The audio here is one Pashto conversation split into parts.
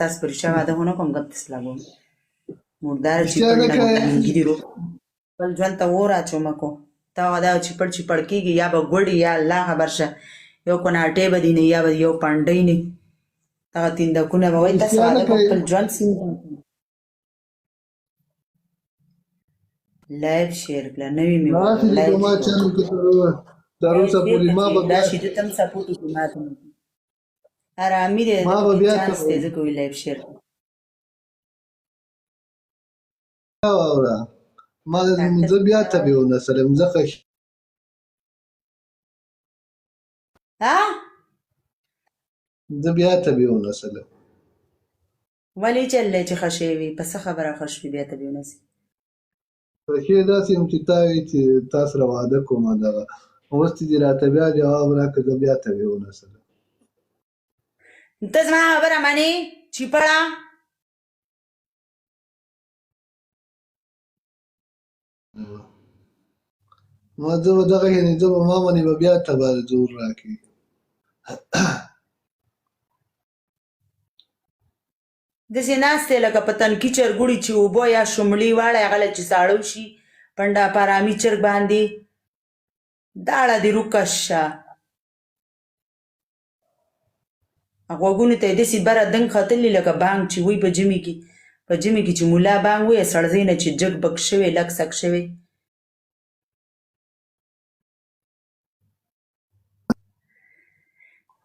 تاسو پر شا واده هونه کوم غتس لاګو مردار چې په لګو ګیرو بل ځان ته ورا چومکو تا دا چې پړ کیږي یا به ګړی یا الله خبر شه یو کناټه بدی نه یا یو پاندې نه تا تین د کونه به وای تاسو واده خپل ځان سین لایو شیر کړه نوې می لایو ما چانو کې درو څه پوری ما به دا شي تم سپورټ کی ماته آرامي دې ما به بیا چانس دې کوي لایو شیر اورا ما زه بیا ته به ونسلم ځکه ها زه بیا ته به ونسلم ولی چلې چې خشوي پس خبره خشوي بیا ته به ونسي پکې داسې هم چې تاسو را واده کوم دغه اوس دې راته بیا جواب راکړه زه بیا ته به ونسلم ته زما خبره مانی چیپړه ما زه به دغه یعنې زه به ما باندې به بیا ته به زور راکړي داسې ناستې لکه په تنکي چرګوړي چې اوبه یا شملې واړی هغه چې ساړه شي پنډه په ارامي چرګ باندې داړه دې روکش شه غوږونو ته یې داسې بره دنګ ختلي لکه بانګ چې وي په ژمي کې چې ملا بانګ وایي سړځی نه چې جګ بګ شوی لک سک شوی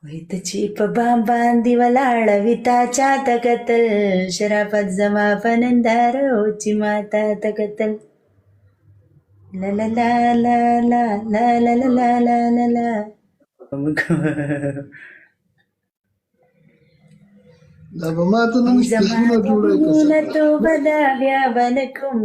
وای ته چې په بام باندې ولاړه وي تا چا ته کتل شرافت زما په ننداره و چې ما تا ته کتل لا لا لا لا لا لا لا لا لا لا لا دا به ما ته نن سپېڅونه جوړوي که څه توبه ده بیا به نه کوم